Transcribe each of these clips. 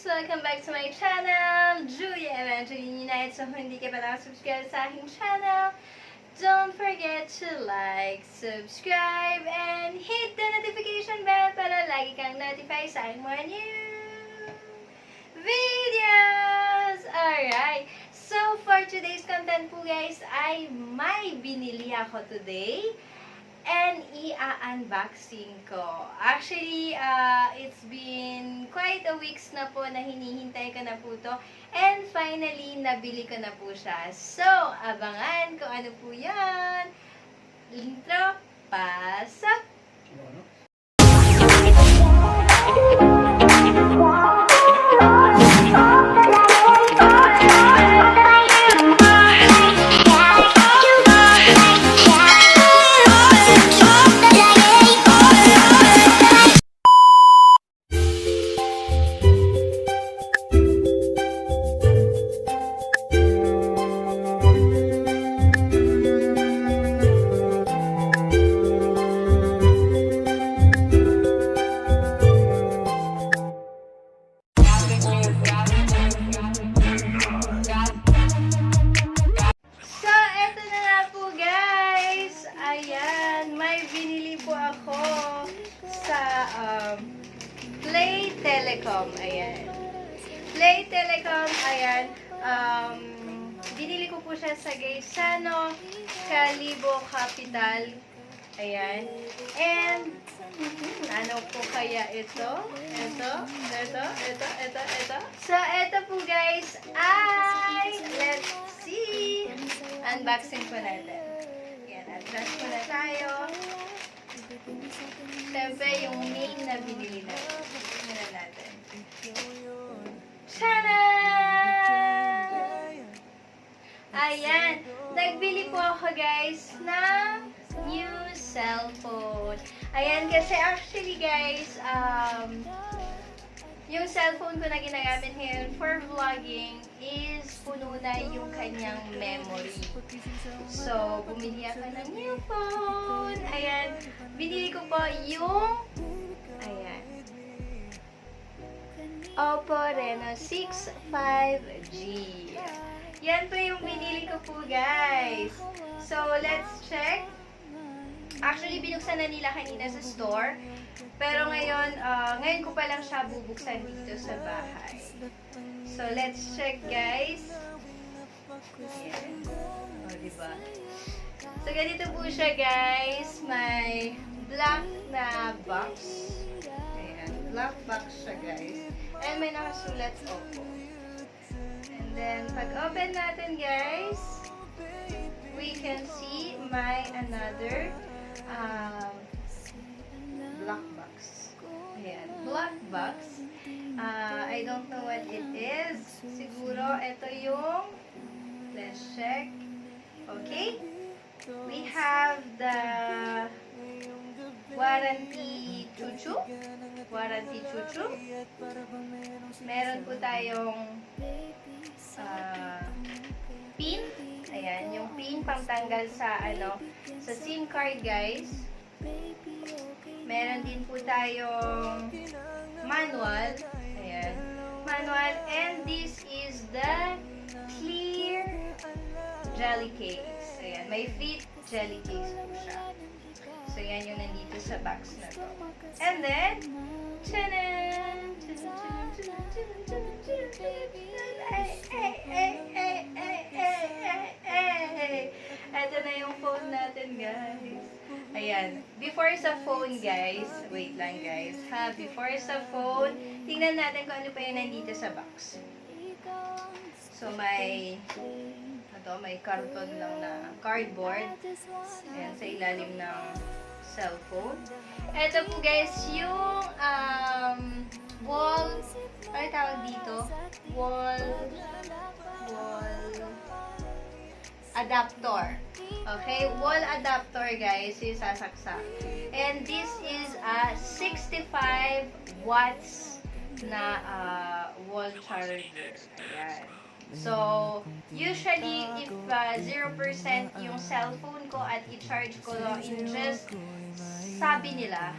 Welcome back to my channel, Julia Evangeline United. So kung hindi ka pa nakasubscribe sa aking channel, don't forget to like, subscribe, and hit the notification bell para lagi kang notify sa aking mga new videos! Alright, so for today's content po guys, ay may binili ako today. And i-unboxing ko. Actually, it's been quite a weeks na po na hinihintay ko na po to. And finally, nabili ko na po siya. So, abangan kung ano po yan. Intro, pasok! Play Telecom, ayan. Play Telecom, ayan. Binili ko po siya sa Gaisano, Calibo Capital. Ayan. And, ano po kaya ito? Ito. So, ito po guys ay, let's see. Unboxing po natin. Ayan, adjust po na tayo. Siyempre, yung main na binili natin. Tingnan natin. Tada! Ayan. Nagbili po ako, guys, ng new cellphone. Ayan, kasi actually, guys, yung cellphone ko na ginagamit ngayon for vlogging is puno na yung kanyang memory. So, bumili ako ng new phone. Ayan. Binili ko po yung ayan. Oppo Reno 6 5G. Yan po yung binili ko po, guys. So, let's check. Actually, binuksan na nila kanina sa store. Pero ngayon, ngayon ko pa lang siya bubuksan dito sa bahay. So, let's check, guys. Ayan. O, diba? So, ganito po siya, guys. May black na box. Ayan. Black box siya, guys. And may nakasulat Oppo. And then, pag-open natin, guys, we can see my another black box. Ayan, black box. I don't know what it is. Siguro, ito yung, let's check. Okay. We have the warranty chuchu. Warranty chuchu. Meron po tayong pin. Ayan, yung pin pangtanggal sa sa SIM card, guys. Meron din po tayong manual. Ayan. Manual. And this is the clear jelly case. Ayan. May fit jelly case po siya. So, yan yung nandito sa box na to. And then, tchanan! Ito na yung phone natin, guys. Ayan. Before sa phone, guys, wait lang, guys. Before sa phone, tingnan natin kung ano pa yung nandito sa box. So, may karton lang na cardboard. Ayan, sa ilalim ng cellphone. Ito po, guys, yung wall, ano tawag dito? Wall adapter. Okay, wall adapter, guys, yung sasaksak. And this is a 65 watts na wall charger. Ayan. So, usually, if 0% yung cellphone ko at i-charge ko in just, sabi nila,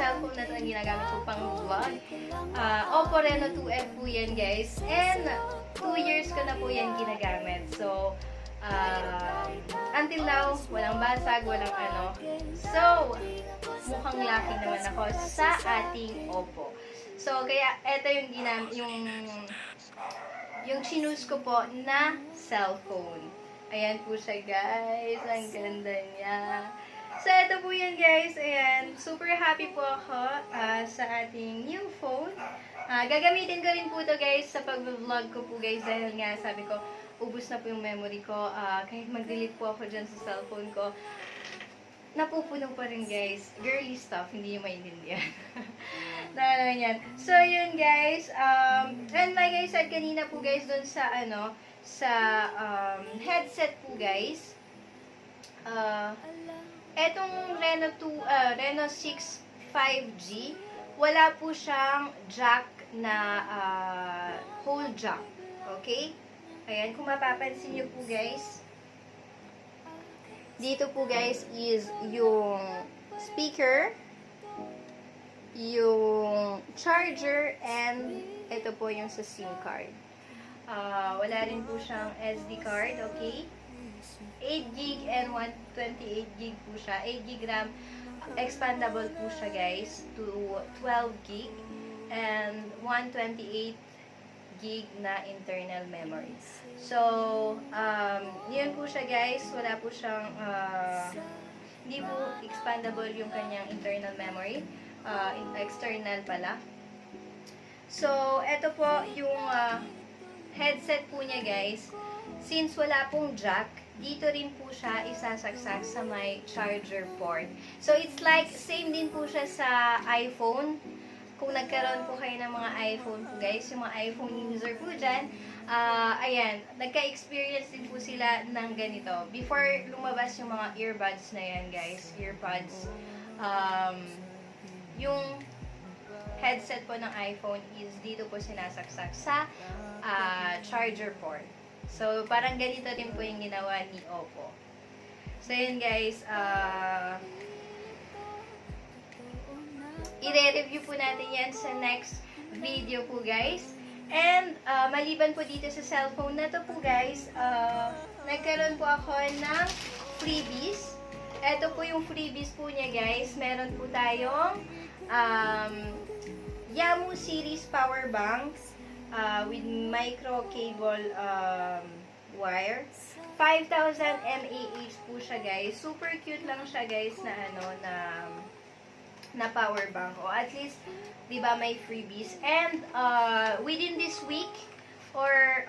cellphone na ito ang ginagamit ko pang vlog. Oppo Reno 2F po yan guys. And 2 years ko na po yan ginagamit. So, until now, walang basag, walang ano. So, mukhang lucky naman ako sa ating Oppo. So, kaya ito yung chinuse ko po na cellphone. Ayan po siya guys. Ang ganda niya. So, ito po yan guys. Ayan. Super happy po ako sa ating new phone. Gagamitin ko rin po to guys sa pag-vlog ko po guys. Dahil nga sabi ko, ubus na po yung memory ko. Kahit mag-delete po ako dyan sa cellphone ko, napupuno pa rin guys. Girly stuff. Hindi nyo maintindihan. Naman yan. So, yun guys. And like I said kanina po guys, dun sa headset po guys. Etong Reno 6 5G, wala po siyang jack na whole jack. Okay? Ayan, kung mapapansin nyo po guys, dito po guys is yung speaker, yung charger, and ito po yung sa SIM card. Wala rin po siyang SD card, okay? 8GB and 128GB po siya. 8GB RAM, expandable po siya guys to 12GB and 128GB na internal memory. So, yun po siya guys. Wala po siyang, hindi po expandable yung kanyang internal memory. External pala. So, ito po yung headset po niya guys. Since wala pong jack, dito rin po siya isasaksak sa may charger port. So, it's like, same din po siya sa iPhone. Kung nagkaroon po kayo ng mga iPhone po guys, yung mga iPhone user po dyan, ayan, nagka-experience din po sila ng ganito. Before lumabas yung mga earbuds na yan guys, earpods, yung headset po ng iPhone is dito po sinasaksak sa charger port. So, parang ganito din po yung ginawa ni Oppo. So, yun guys, i-review po natin yan sa next video po guys. And, maliban po dito sa cellphone na to po guys, nagkaroon po ako ng freebies. Ito po yung freebies po niya guys. Meron po tayong Yamu series power banks with micro cable wire. 5,000 mAh po siya guys. Super cute lang siya guys na na power bank. O at least, di ba, may freebies. And within this week or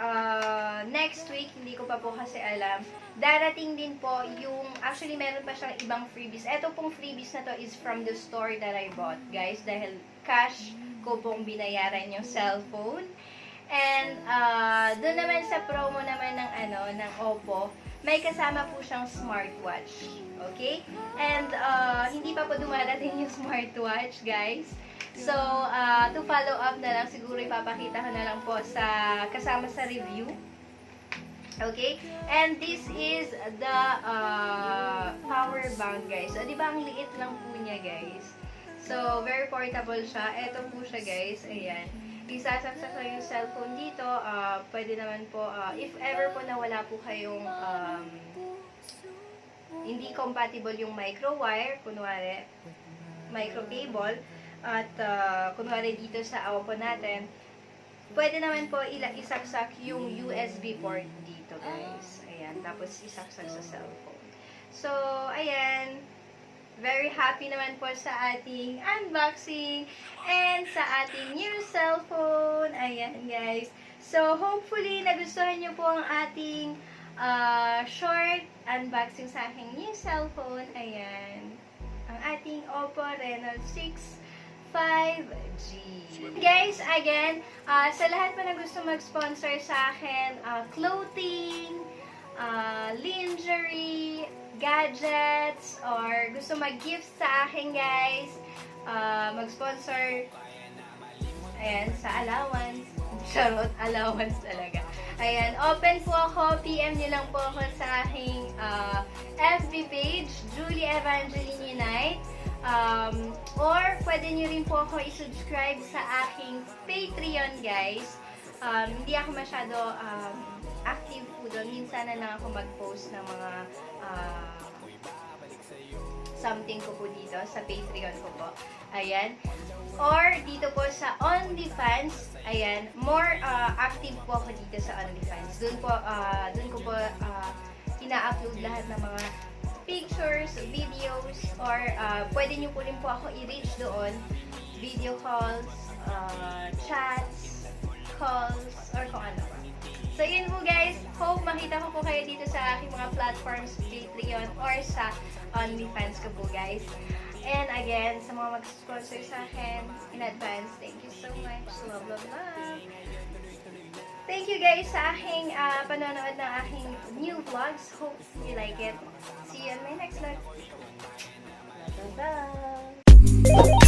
next week, hindi ko pa po kasi alam, darating din po yung, actually meron pa siyang ibang freebies. Ito pong freebies na to is from the store that I bought guys, dahil cash ko pong binayaran yung cellphone. And doon naman sa promo naman ng Oppo, may kasama po siyang smartwatch. Okay? And hindi pa po dumarating yung smartwatch, guys. So, to follow up na lang, siguro ipapakita ko na lang po sa kasama sa review. Okay? And this is the power bank, guys. So, di ba ang liit lang po niya, guys? So, very portable siya. Ito po siya, guys. Ayan. Isasaksak lang yung cellphone dito. Pwede naman po, if ever po na wala po kayong hindi compatible yung micro wire, kunwari, micro cable, at kunwari dito sa Oppo natin, pwede naman po isaksak yung USB port dito, guys. Ayan. Tapos isaksak sa cellphone. So, ayan. Very happy naman po sa ating unboxing and sa ating new cellphone. Ayan, guys. So, hopefully, nagustuhan nyo po ang ating short unboxing sa aking new cellphone. Ayan. Ang ating Oppo Reno 6 5G. Guys, again, sa lahat po na gusto mag-sponsor sa akin, clothing, lingerie, gadgets, or gusto mag-gift sa akin, guys, mag-sponsor, ayan, sa allowance. Charot, allowance talaga. Ayan, open po ako. PM nyo lang po ako sa aking FB page, Julie Evangeline Unite. Or pwede nyo rin po ako i-subscribe sa aking Patreon, guys. Hindi ako masyado active po doon. Minsan na lang ako mag-post ng mga something ko po dito sa Patreon ko po. Ayan. Or dito po sa OnlyFans, ayan, more active po ako dito sa OnlyFans. Doon ko po ina-upload lahat ng mga pictures, videos, or pwede nyo po rin po ako i-reach doon. Video calls, chats, calls, or kung ano pa. So yun po guys, hope makita ko po kayo dito sa aking mga platforms, Patreon, or sa OnlyFans ko po guys. And again, sa mga mag-sponsor sa akin, in advance, thank you so much. Love, love, love. Thank you guys sa aking panonood ng aking new vlogs. Hope you like it. See you in my next vlog. Bye-bye!